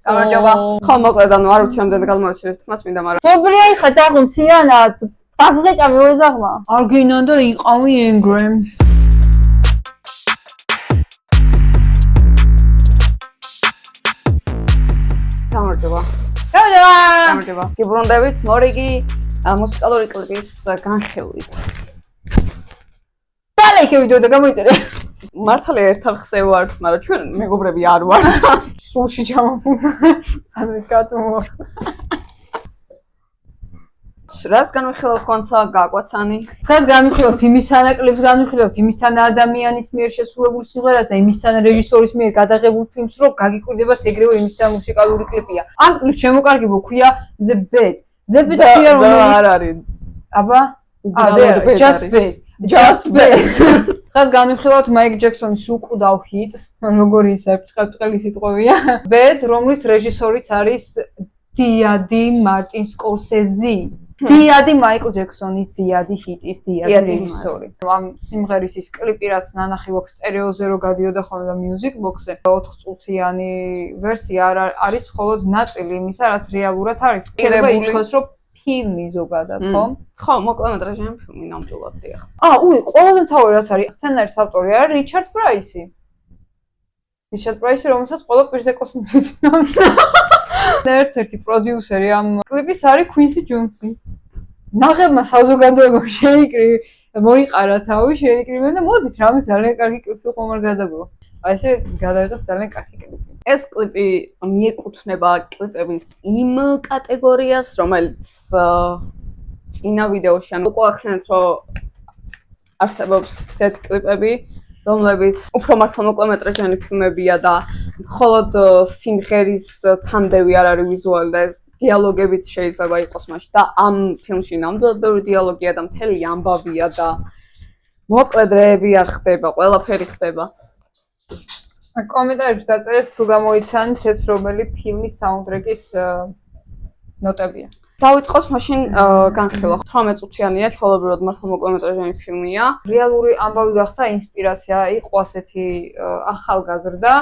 გამარჯობა. ხო, მოკლედ ანუ არ ვიცი ამდენ გადმოაჩინეს თქმას მინდა, მაგრამ სობრია ხეთაღუნციანად ბაგღეჭა მივეზაღმა. არ გინდა იყავი ენგრემ. გამარჯობა. გამარჯობა. გიბრუნდებით მორიგი მუსიკალური კლიპის განხილვით. დალექე ვიდეო და გამოიწერე. მართალია ერთხელ ხსე ვართ, მაგრამ ჩვენ მეგობრები არ ვართ. სულში ჩამოვიდა. ანუ კატო. რას განვიხილავთ კონსა გაკვაცანი? დღეს განვიხილავთ იმისთან კლიპს, განვიხილავთ იმისთან ადამიანის მიერ შესრულებულ სიმღერას და იმისთან რეჟისორის მიერ გადაღებულ ფილმს, რომ გაგიკვირდებათ ეგრევე იმისთან მუსიკალური კლიპია. ამ კლიპს შემოკარგებო ქვია The Bed. The Bed არ არის. აბა? Just Bed. დღეს განვიხილავთ მაიკ ჯექსონის უკვდავ ჰიტს, როგორი ისე ბრწყები სიტყვებია. Bed, რომლის რეჟისორიც არის დიადი მარტინ სკორსეზი. დიადი მაიკლ ჯექსონის დიადი ჰიტის დიადი რეჟისორი. ამ სიმღერის ის კლიპი რაც ნანახი ვოქ სტერეოზე რო გადიოდა ხოლმე და Music Box-ზე 4 წუთიანი ვერსია არის მხოლოდ ნაწილი იმისა რაც რეალურად არის. შეიძლება ითქვას რომ ფილმი ზოგადად, ხო? ხო, მოკლემეტრაჟიანი ფილმი ნამდვილად დიახ. ყველაზე მთავარი რაც არის სცენარის ავტორი არის რიჩარდ პრაისი. რიჩარდ პრაისი რომელსაც ყველა პირზე კოსმოსით ერთ-ერთი პროდიუსერი ამ კლიპის არის Quincy Jones-ი. ნაღებმა საზოგადოებამ მოიყარა თავი, შეიკრიბნენ და მოდით რამე ძალიან კარგი კლიპი ხომ არ გადაგვა. აი ესე გადაიღეს ძალიან კარგი კლიპი. ეს კლიპი მიეკუთვნება კლიპების იმ კატეგორიას, რომელიც წინა ვიდეოში ანუ უკვე ახსენეთ, რომ არსებობს set კლიპები, რომლებიც უფრო მართლა მოკლემეტრაჟიანი ფილმებია და მხოლოდ სიმღერის თანდევი არ არის ვიზუალი და დიალოგებიც შეიძლება იყოს მასში და ამ ფილმში ნამდვილად ბევრი დიალოგია და მთელი ამბავია და მოკლედ რეები არ ხდება, ყველაფერი ხდება. კომენტარებში დაწერეთ თუ გამოიცანთ ეს რომელი ფილმის საუნდტრეკის ნოტებია. დავიწყოთ მაშინ განხილვა. 18 წუთიანია, ჩვეულებრივად მართლა მოკლემეტრაჟიანი ფილმია. რეალური ამბავი გახდა ინსპირაცია, იყო ასეთი ახალგაზრდა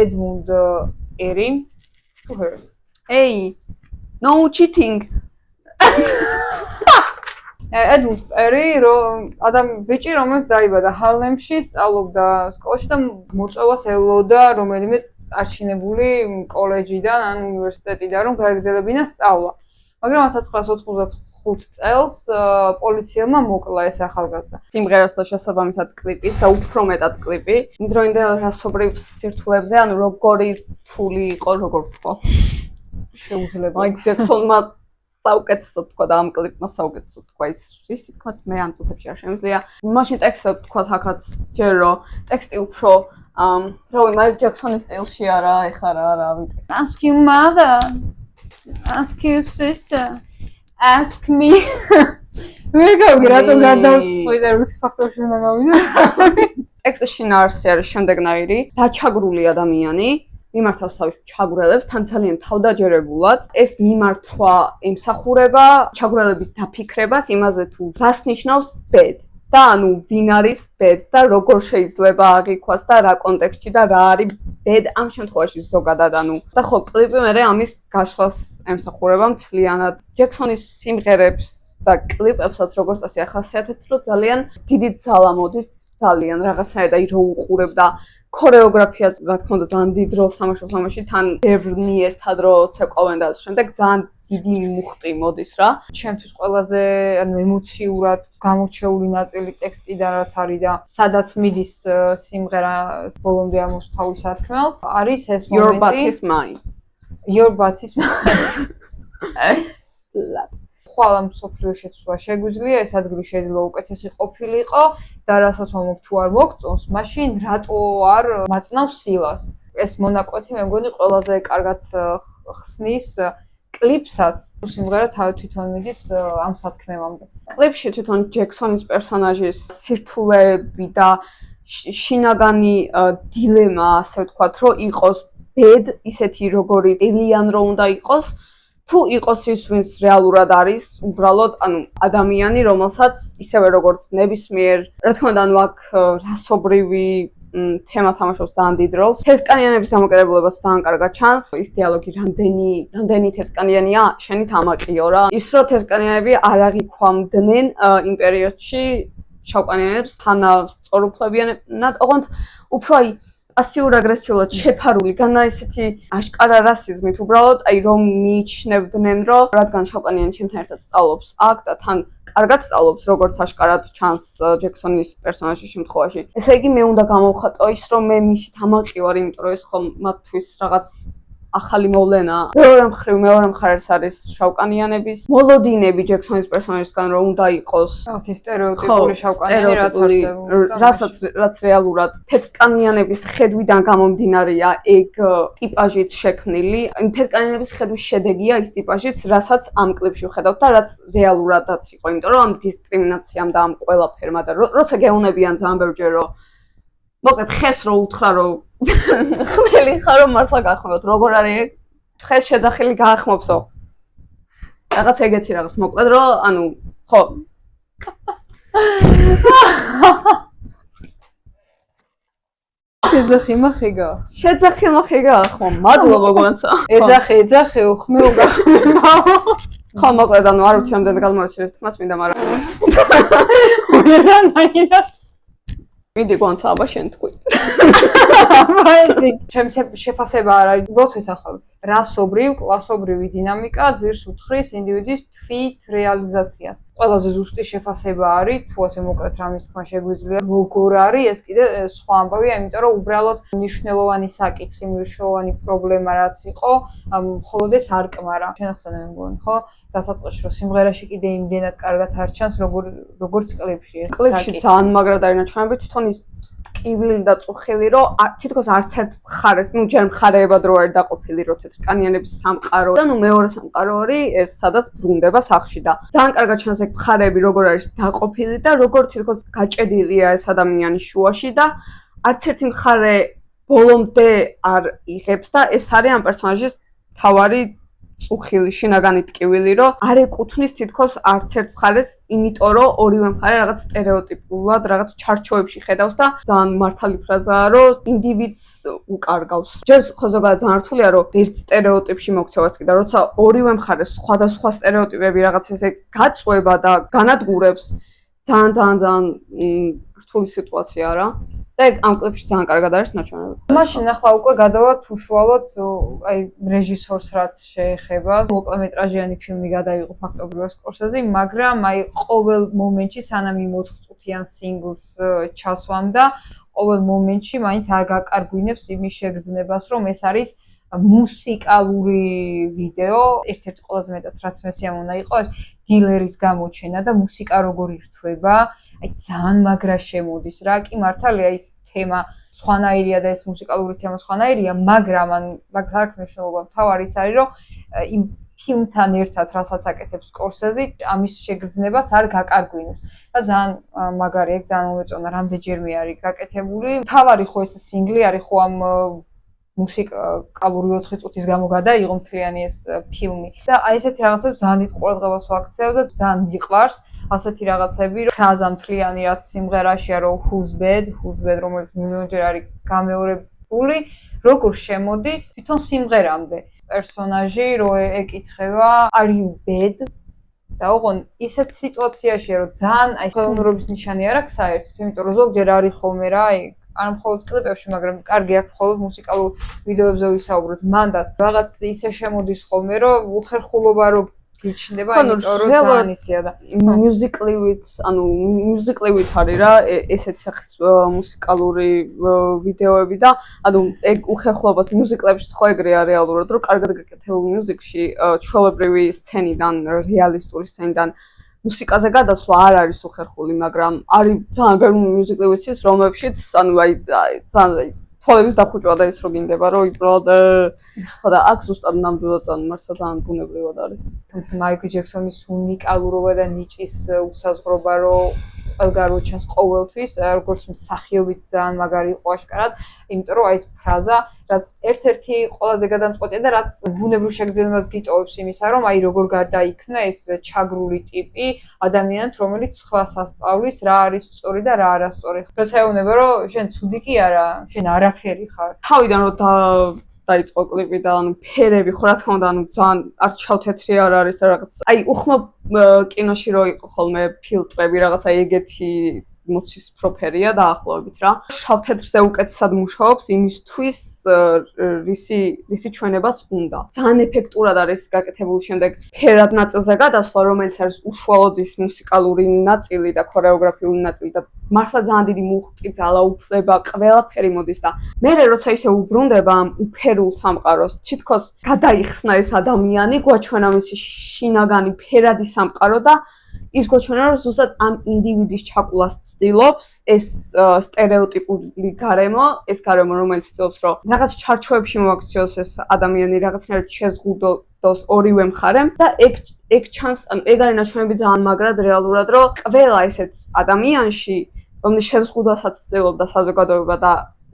ედმუნდ ერი. თუ ჰერ. Hey, no cheating. ედმუნდ ერი ბიჭი რომელიც დაიბადა ჰარლემში, სწავლობდა სკოლაში და მოწვევას ელოდა რომელიმე წარჩინებული კოლეჯიდან ან უნივერსიტეტიდან რომ გაეგრძელებინა სწავლა. მაგრამ 1995 წელს პოლიციელმა მოკლა ეს ახალგაზრდა. სიმღერასთან შესაბამისად კლიპის და უფრო მეტად კლიპი. იმდროინდელ რასობრივ სირთულებზე, ანუ როგორი რთული იყო, როგორ ვთქვა. შეუძლებელი. მაიკ ჯექსონმა საუკეთესოდ თქვა და ამ კლიპმა საუკეთესოდ თქვა ის თქმაც მე ამ წუთებში არ შემიძლია. მაშინ ტექსტი თქვა აქაც ჯერ რომ ტექსტი უფრო რავი მაიკ ჯექსონის სტილში არა, ეხლა რა ვიტექსტი. Ask your mother. Ask your sister. Ask me. ვიგავი რატომ გადავწყვიტე X Factor-ში უნდა გავიდე? ტექსტის შინაარსი არის შემდეგნაირი. დაჩაგრული ადამიანი მიმართავს თავის ჩაგვრელებს თან ძალიან თავდაჯერებულად. ეს მიმართვა ემსახურება ჩაგვრელების დაფიქრებას იმაზე თუ რას ნიშნავს bed და ანუ ვინ არის bed და როგორ შეიძლება აღიქვას და რა კონტექსტში და რა არის bed ამ შემთხვევაში ზოგადად ანუ და ხო კლიპი მე ამის გაშლას ემსახურება მთლიანად ჯექსონის სიმღერებს და კლიპებსაც როგორც წესი ახასიათებთ რომ ძალიან დიდი ძალა მოდის ძალიან რაღაცნაირად რო უყურებ და ქორეოგრაფიას რა თქმა უნდა ძალიან დიდ როლს თამაშობს ამაში თან ბევრი ერთად რო ცეკვავენ და შემდეგ ძალიან დიდი მუხტი მოდის რა. ჩემთვის ყველაზე ანუ ემოციურად გამორჩეული ნაწილი ტექსტიდან რაც არის და სადაც მიდის სიმღერა ბოლომდე ამოს თავის ათქმელს არის ეს მომენტი Your butt is mine. Your butt is mine. ხვალ ამ სოფლიო შეცვლა შეგვიძლია ეს ადგილი შეიძლება უკეთესი ყოფილიყო და რასაც მომოგ თუ არ მოგწონს მაშინ რატო არ მაწნავს სილას ეს მონაკვეთი მე მგონი ყველაზე კარგად ხსნის კლიპსაც სიმღერა თვითონ მიდის ამ სათქმევამდე კლიპში თვითონ ჯექსონის პერსონაჟის სირთულეები და შინაგანი დილემა ასე ვთქვათ რომ იყოს bed ისეთი როგორი ელიან რო უნდა იყოს თუ იყოს ის ვინც რეალურად არის უბრალოდ ანუ ადამიანი რომელსაც ისევე როგორც ნებისმიერ რა თქმა უნდა ანუ აქ რასობრივი თემა თამაშობს ძალიან დიდ როლს. თეთრკანიანების დამოკიდებულებაც ძალიან კარგად ჩანს. ის დიალოგი რამდენი თეთრკანიანია, შენი თამაკიო რა. ის რომ თეთრკანიანები არ აღიქვამდნენ იმ პერიოდში შავკანიანებს თანასწორუფლებიანად, ოღონდ უფრო პასიურ აგრესიულად შეფარული, განა ისეთი აშკარა რასიზმით, უბრალოდ რომ მიიჩნევდნენ, რომ რადგან შავკანიანი ჩემთან ერთად სწავლობს აქ და თან კარგად სწავლობს, როგორც აშკარად ჩანს ჯექსონის პერსონაჟის შემთხვევაში. ესე იგი, მე უნდა გამოვხატო ის, რომ მე მისი თამაში ვარ, იმიტომ რომ ეს ხომ მათთვის რაღაც ახალი მოვლენა. მეორე მხარეს არის შავკანიანების მოლოდინები ჯექსონის პერსონაჟისგან, რომ უნდა იყოს ის სტერეოტიპული შავკანიანი რაც რეალურად თეთრკანიანების ხედვიდან გამომდინარეა ეგ ტიპაჟით შექმნილი. თეთრკანიანების ხედვის შედეგია ის ტიპაჟიც, რასაც ამ კლიპში ვხედავთ და რაც რეალურადაც იყო, იმიტომ რომ ამ დისკრიმინაციამ და ამ ყველაფერმა და როცა გეუნებიან ძალიან ბევრჯერ რომ მოკლედ ხეს რო უთხრა რომ ხმელი ხარ რომ მართლა გახმობთ როგორ არის ხეს შეძახილი გაახმობსო რაღაც ეგეთი რაღაც მოკლედ რომ ანუ ხო შეძახი მახიგა ხო მადლობა გონცა ეძახი უხმე უგახმება ხო მოკლედ ანუ არ ვიცი ამდენ გადმოვეცილეს თქმას მინდა მაგრამ მიდი გონცა აბა შენ თქვი ჩემს შეფასება არ არის უბრალოდ ვეთახავ რასობრივ კლასობრივი დინამიკა ძირს უთხრის ინდივიდის თვით რეალიზაციას ყველაზე ზუსტი შეფასება არის თუ ასე მოკლედ რამის თქმა შეგვიძლია როგორ არის ეს კიდე სხვა ამბავია იმიტომ რომ უბრალოდ მნიშვნელოვანი საკითხი მნიშვნელოვანი პრობლემა რაც იყო მხოლოდ ეს არ კმარა შენახსენე მე მგონი ხო დასაწყისში რომ სიმღერაში კიდე იმდენად კარგად არ ჩანს როგორც კლიპში ეს კლიპში ძალიან მაგრად არის ნაჩვენები თვითონ ის ტკივილი და წუხილი რომ თითქოს არც ერთ მხარეს ნუ ჯერ მხარეებად რო არის დაყოფილი რომ თეთრკანიანების სამყარო და ნუ მეორე სამყარო არის ეს სადაც ბრუნდება სახლში და ძალიან კარგად ჩანს ეგ მხარეები როგორ არის დაყოფილი და როგორ თითქოს გაჭედილია ეს ადამიანი შუაში და არც ერთი მხარე ბოლომდე არ იღებს და ეს არის ამ პერსონაჟის თავარი წუხილი შინაგანი ტკივილი რომ არ ეკუთვნის თითქოს არც ერთ მხარეს იმიტომ რომ ორივე მხარე რაღაც სტერეოტიპულად რაღაც ჩარჩოებში ხედავს და ძალიან მართალი ფრაზაა რომ ინდივიდს უკარგავს ჯერ ხო ზოგადად ძალიან რთულია რომ ერთ სტერეოტიპში მოქცევაც კი და როცა ორივე მხარეს სხვადასხვა სტერეოტიპები რაღაც ესე გაწყვება და განადგურებს ძალიან რთული სიტუაციაა რა და ამ კლიპში ძალიან კარგად არის ნაჩვენები. მაშინ ახლა უკვე გადავართ უშუალოდ აი რეჟისორს რაც შეეხება. მოკლემეტრაჟიანი ფილმი გადაიღო ფაქტობრივად სკორსეზე, მაგრამ აი ყოველ მომენტში სანამ იმ 4 წუთიან სინგლს ჩასვამდა, ყოველ მომენტში მაინც არ გაკარგვინებს იმის შეგრძნებას, რომ ეს არის მუსიკალური ვიდეო. ერთ-ერთი ყველაზე მეტად რაც მე სიამოვნა იყო ეს დილერის გამოჩენა და მუსიკა როგორ ირთვება. აი ძალიან მაგრა შემოდის რა კი მართალია ის თემა სხვანაირია და ეს მუსიკალური თემა სხვანაირია მაგრამ ან მაგ არ ქნეშობა მთავარი ის არის რომ იმ ფილმთან ერთად რასაც აკეთებს სკორსეზი ამის შეგრძნებას არ გაკარგვინებს და ძალიან მაგარი ეგ ძალიან მომეწონა რამდენჯერმე არის გაკეთებული მთავარი ხო ეს სინგლი არის ხო ამ მუსიკალური 4 წუთის გამო გადაიღო მთლიანი ეს ფილმი და აი ესეთი რაღაცებს ძალიან დიდ ყურადღებას ვაქცევ და ძალიან მიყვარს ასეთი რაღაცები ფრაზა მთლიანი რაც სიმღერაშია რომ who's bad რომელიც მილიონჯერ არის გამეორებული როგორ შემოდის თვითონ სიმღერამდე პერსონაჟი რო ეკითხება are you bad და ოღონ ისეთ სიტუაციაში რომ ძალიან აი ხელოვნურობის ნიშანი არ აქვს საერთოდ იმიტომ რომ ზოგჯერ არის ხოლმე რა აი არ მხოლოდ კლიპებში, მაგრამ კარგი აქვს მხოლოდ მუსიკალურ ვიდეოებზე ვისაუბროთ. მანდაც რაღაც ისე შემოდის ხოლმე, რომ უხერხულობა რო გიჩნდება, იმიტომ რომ ძალიან ისეა და მიუზიკლივით არის რა ესეთი სახის მუსიკალური ვიდეოები და ანუ ეგ უხერხულობას მიუზიკლებში ხო ეგრეა რეალურად, რომ კარგად გაკეთებულ მიუზიკში ჩვეულებრივი სცენიდან, რეალისტური სცენიდან მუსიკაზე გადასვლა არ არის უხერხული, მაგრამ არის ძალიან ბევრი მიუზიკლი ვიცის, რომლებშიც ანუ აი ძალიან თვალების დახუჭვა და ის რო გინდება, რომ უბრალოდ ხო და აქ ზუსტად ნამდვილად ან მართლა ძალიან ბუნებრივად არის. მაიკლ ჯექსონის უნიკალურობა და ნიჭის უსაზღვრობა, რომ ყველგან ჩანს ყოველთვის, როგორც მსახიობიც ძალიან მაგარი იყო აშკარად, იმიტომ რომ აი ეს ფრაზა, რაც ერთ-ერთი ყველაზე გადამწყვეტია და რაც ბუნებრივ შეგრძნებას გიტოვებს იმისა, რომ აი როგორ გარდაიქმნა ეს ჩაგრული ტიპი ადამიანად, რომელიც სხვას ასწავლის, რა არის სწორი და რა არასწორი. როცა ეუბნება, რომ შენ ცუდი კი არა, შენ არაფერი ხარ. თავიდან რომ დაიწყო კლიპი და ანუ ფერები ხო რა თქმა უნდა ანუ ძალიან არც ჩავთეთრი არ არის რაღაც აი უხმა კინოში რო იყო ხოლმე ფილტრები რაღაცა ეგეთი მოცის პროფერია დაახლოებით რა შავთეთრზე უკეთესად მუშაობს იმისთვის რისი ჩვენებაც უნდა ძალიან ეფექტურად არის გაკეთებული შემდეგ ფერად ნაწილზე გადასვლა რომელიც არის უშუალოდ ის მუსიკალური ნაწილი და ქორეოგრაფიული ნაწილი და მართლა ძალიან დიდი მუხტი ძალაუფლება ყველაფერი მოდის და მე როცა ისე უბრუნდება ამ უფერულ სამყაროს თითქოს გადაიხსნა ეს ადამიანი გვაჩვენა მისი შინაგანი ფერადი სამყარო და ის გვაჩვენა რომ ზუსტად ამ ინდივიდის ჩაკვლას ცდილობს ეს სტერეოტიპული გარემო ეს გარემო რომელიც ცდილობს რომ რაღაც ჩარჩოებში მოაქციოს ეს ადამიანი რაღაცნაირად შეზღუდოს ორივე მხარემ და ეგ ჩანს ანუ ეგ არის ნაჩვენები ძალიან მაგრად რეალურად რომ ყველა ესეც ადამიანში რომლის შეზღუდვასაც ცდილობდა საზოგადოება და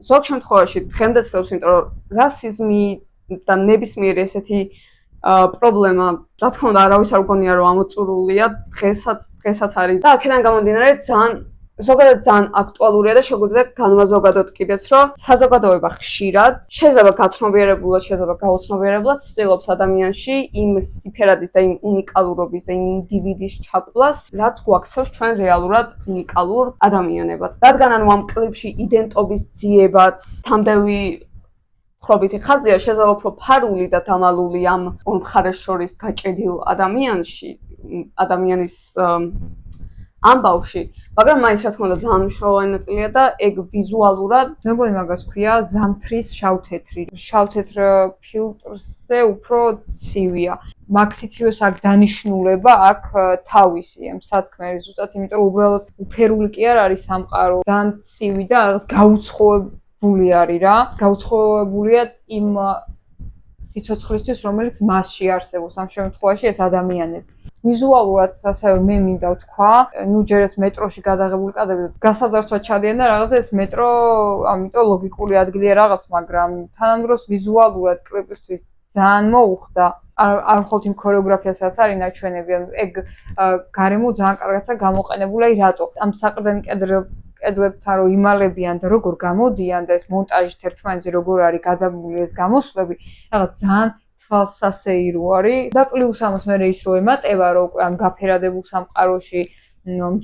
ზოგ შემთხვევაში დღემდე ცდილობს იმიტომ რომ რასიზმი და ნებისმიერი ესეთი პრობლემა, რა თქმა უნდა, არავის არ გონია რომ ამოწურულია, დღესაც არის. და აქედან გამომდინარე, ზოგადად ძალიან აქტუალურია და შეგვიძლია განვაზოგადოთ კიდეც, რომ საზოგადოება ხშირად შეიძლება გაცნობიერებულად, შეიძლება გაუცნობიერებლად ცდილობს ადამიანში იმ სიფერადის და იმ უნიკალურობის და იმ ინდივიდის ჩაკვლას, რაც გვაქცევს ჩვენ რეალურად უნიკალურ ადამიანებად. რადგან ანუ ამ კლიპში იდენტობის ძიებაც თამდევი ხრობითი ხაზია შეიძლება უფრო ფარული და დამალული ამ ორ მხარეს შორის გაჭედილ ადამიანის ამბავში, მაგრამ მაინც რა თქმა უნდა ძალიან მნიშვნელოვანი ნაწილია და ეგ ვიზუალურად მეგონი მაგას ქვია ზამთრის შავთეთრი. შავთეთრ ფილტრზე უფრო ცივია. მაქსიცივეს აქ დანიშნულება აქ თავისი ამ სათქმეში ზუსტად იმიტომ რომ უბრალოდ უფერული კი არ არის სამყარო, ძალიან ცივი და რაღაც გაუცხოებული არის რა. გაუცხოებულია იმ სიცოცხლისთვის, რომელიც მასში არსებობს ამ შემთხვევაში ეს ადამიანები. ვიზუალურად ასევე მე მინდა ვთქვა, ნუ ჯერ ეს მეტროში გადაღებული კადრები გასაძარცვად ჩადიან და რაღაცა ეს მეტრო, ამიტომ ლოგიკური ადგილია რაღაც, მაგრამ თანამდროს ვიზუალურად კლიპისთვის ძალიან მოუხდა. არ მხოლოდ იმ ქორეოგრაფიას რაც არის ნაჩვენები, ეგ გარემო ძალიან კარგადაა გამოყენებული, აი რატო ამ საყრდენი კედლებთან რო იმალებიან და როგორ გამოდიან და ეს მონტაჟით ერთმანეთზე როგორ არის გადაბმული ეს გამოსვლები, რაღაც ძალიან თვალსასეირო არის და პლუს ამას მე ის რო ემატება რომ უკვე ამ გაფერადებულ სამყაროში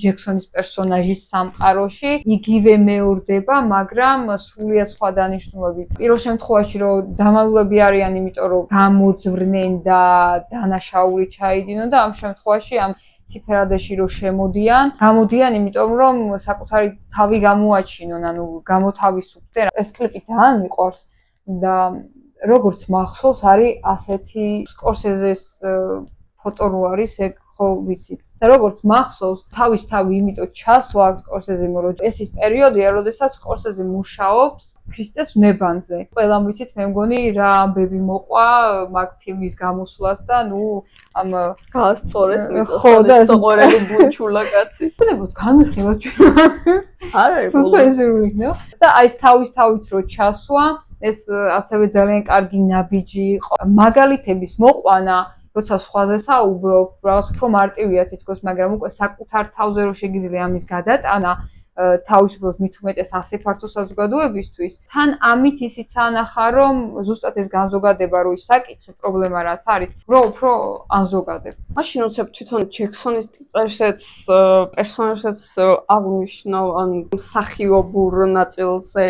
ჯექსონის პერსონაჟის სამყაროში იგივე მეორდება, მაგრამ სრულიად სხვა დანიშნულებით. პირველ შემთხვევაში რომ დამალულები არიან, იმიტომ რომ გამოძვრნენ და დანაშაული ჩაიდინონ და ამ შემთხვევაში ამ ციფერადეში რო გამოდიან, იმიტომ რომ საკუთარი თავი გამოაჩინონ, ანუ გამოთავისუფლდნენ. ეს კლიპი ძალიან მიყვარს და როგორც მახსოვს არის ასეთი სკორსეზეს ფოტო რო არის, ეგ ხო ვიცი. და როგორც მახსოვს, თავი იმიტომ ჩასვა სკორსეზემ, რომ ეს ის პერიოდია, როდესაც სკორსეზე მუშაობს ქრისტეს ვნებანზე. ყველამ ვიცით, მე მგონი რა ამბები მოყვა მაგ ფილმის გამოსვლას და ნუ ამ გაასწორეს ხო და ეს სოყორელი ბუნჩულა კაცი. ხდებოდ განვიხილოთ ჩვენ. არ არის პროფესიული იქნება. და აი თავით რო ჩასვა, ეს ასევე ძალიან კარგი ნაბიჯი იყო. მაგალითების მოყვანა როცა სხვაზე საუბრობ, რაღაც უფრო მარტივია თითქოს, მაგრამ უკვე საკუთარ თავზე რო შეგიძლია ამის გადატანა, თავისუფლად მით უმეტეს ასე ფართო საზოგადოებისთვის, თან ამით ისიც ანახა, რომ ზუსტად ეს განზოგადება რო ის საკითხი, პრობლემა რაც არის, უფრო ანზოგადებ. მაშინ უცებ თვითონ ჯექსონის პერსონაჟსაც აღნიშნავ, ან მსახიობურ ნაწილზე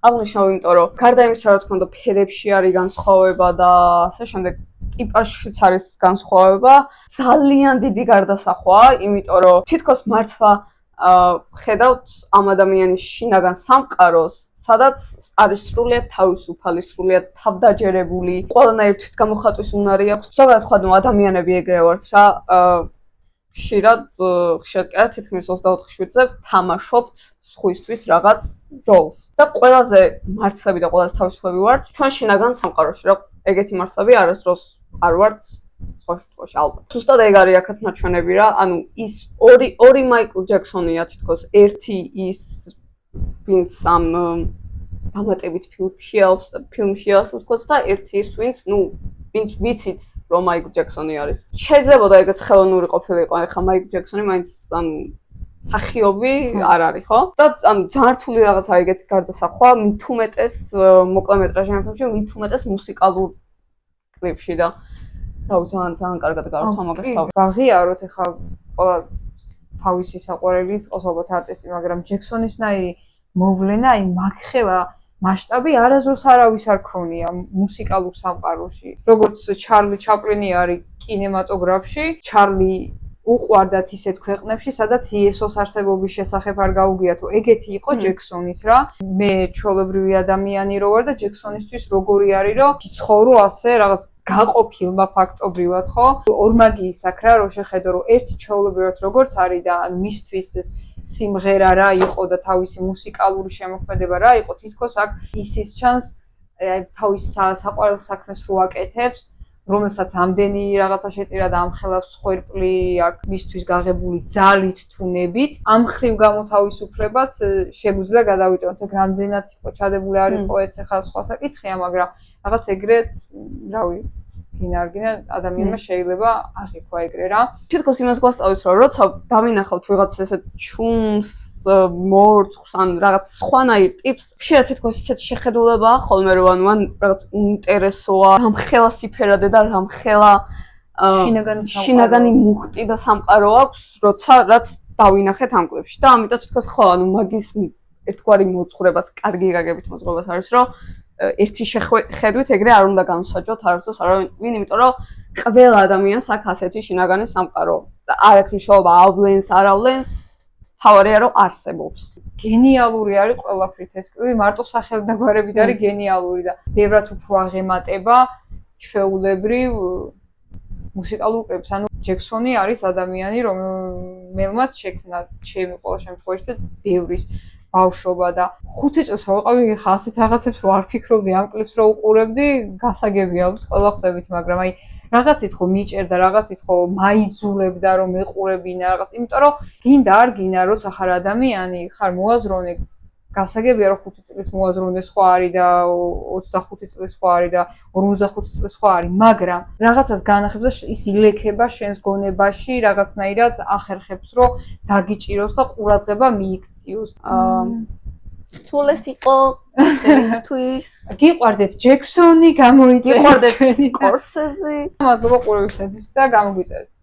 აღნიშნავ, იმიტომ რომ გარდა იმისა, რა თქმა უნდა, ფერებში არის განსხვავება და ასე შემდეგ ტიპაჟშიც არის განსხვავება, ძალიან დიდი გარდასახვაა, იმიტომ რომ თითქოს მართლა ხედავთ ამ ადამიანის შინაგან სამყაროს, სადაც არის სრულიად თავისუფალი, სრულიად თავდაჯერებული, ყველანაირ თვითგამოხატვის უნარი აქვს. ზოგადად ხო ადამიანები ეგრე ვართ რა, ხშირად კი არა, თითქმის 24/7-ზე თამაშობთ სხვისთვის რაღაც როლს. და ყველაზე მართლები და ყველაზე თავისუფლები ვართ ჩვენ შინაგან სამყაროში რა. ეგეთი მართლები არასდროს არ ვართ სხვა შემთხვევაში ალბათ. ზუსტად ეგ არის აქაც ნაჩვენები რა, ანუ ის ორი მაიკლ ჯექსონია თითქოს, ერთი ის ვინც ამ დამატებით ფილმში ასრულებს და ერთი ის ვინც ვინც ვიცით რომ მაიკლ ჯექსონი არის. შეიძლება ეგეც ხელოვნური ყოფილიყო, ახლა მაიკლ ჯექსონი მაინც ანუ სახიობი არ არის, ხო? და ანუ ძალიან რთული რაღაცა ეგეთი გარდასახვა, მით უმეტეს მოკლემეტრაჟიან ფილმში, მით უმეტეს მუსიკალურ კლიპში და რა ვიცი, ძალიან კარგად გავრცვა მაგას თავი. ვაღიაროთ ახლა ყველა თავისი საყვარელი იყოს ალბათ არტისტი, მაგრამ ჯექსონისნაირი მოვლენა, აი მაგხელა მასშტაბი არასდროს არავის არ ქონია მუსიკალურ სამყაროში. როგორც ჩარლი ჩაპლინი არის კინემატოგრაფში, ჩარლი უყვარდათ ისეთ ქვეყნებში, სადაც იესოს არსებობის შესახებ არ გაუგიათო. ეგეთი იყო ჯექსონიც რა. მე ჩვეულებრივი ადამიანი რო ვარ და ჯექსონისთვის როგორი არის, რომ ცხოვრო ასე რაღაც გაყოფილმა ფაქტობრივად, ხო? ორმაგიის აქ რა, რო შეხედო, რომ ერთი ჩვეულებრივად როგორც არის და მისთვის ეს სიმღერა რა იყო და თავისი მუსიკალური შემოქმედება რა იყო, თითქოს აქ ისის ჩანს თავის საყვარელ საქმეს რო აკეთებს, რომელსაც ამდენი რაღაცა შეწირა და ამხელავს ხვერპლი აქ მისთვის გაღებული ძალით თუ ნებით, ამ ხრივ გამოთავისუფლებაც შეგვიძლია გადავიტანოთ. ეგ რამდენად იყო ჩადებული არ იყო ეს ახლა სხვა საკითხია, მაგრამ რაღაც ეგრეც, რავი, გინარგინა ადამიანმა შეიძლება აღიქვა ეგრე რა. თითქოს იმას გვასწავლის, რომ როცა დავინახავთ ვიღაც ესეთ ჩუმს, მორწს ან რაღაც სხვანაირ ტიპს, შეიძლება თითქოს ისეთ შეხედულებაა ხოლმე, რომ ანუ ან რაღაც უინტერესოა, რამხელა სიფერადე და რამხელა შინაგანი მუხტი და სამყარო აქვს, რაც დავინახეთ ამ კლიპში. და ამიტომ თითქოს ხო, ანუ მაგის ერთგვარი მოძღვრებას, კარგი გაგებით მოძღვრებას არის, რომ ერთი შეხედვით ეგრე არ უნდა განსაჯოთ არასდროს არავინ, იმიტომ რომ ყველა ადამიანს აქვს ასეთი შინაგანი სამყარო. და არ აქვს მნიშვნელობა ავლენს, არ ავლენს, თავარია რომ არსებობს. გენიალური არის ყველაფრით ეს კლიპი, მარტო სახელდაგვარებით არის გენიალური და ბევრად უფრო აღემატება ჩვეულებრივ მუსიკალურ კლიპს. ანუ ჯექსონი არის ადამიანი, რომელმაც შექმნა ჩემი ყველა შემთხვევაში და ბევრის ბავშვობა და 5 წელს რო ვიყავი ხა ასეთ რაღაცებს რო არ ფიქრობდი ამ კლიპს რო უყურებდი, გასაგებია ალბათ ყველა ხვდებით, მაგრამ აი რაღაცით ხო მიჭერდა, რაღაცით ხო მაიძულებდა რომ მეყურებინა რაღაც, იმიტომ რომ გინდა არ გინდა, როცა ხარ ადამიანი, ხარ მოაზროვნე, გასაგებია რომ 5 წლის მოაზროვნე სხვა არის და 25 წლის სხვა არის და 45 წლის სხვა არის, მაგრამ რაღაცას განახებს და ის ილექება შენს გონებაში, რაღაცნაირად ახერხებს რომ დაგიჭიროს და ყურადღება მიიქციოს. სულ ეს იყო ხელისთვის. გიყვარდეთ ჯექსონი, გამოიწერეთ გიყვარდეთ სკორსეზი. მადლობა ყურებისათვის და გამოგვიწერეთ.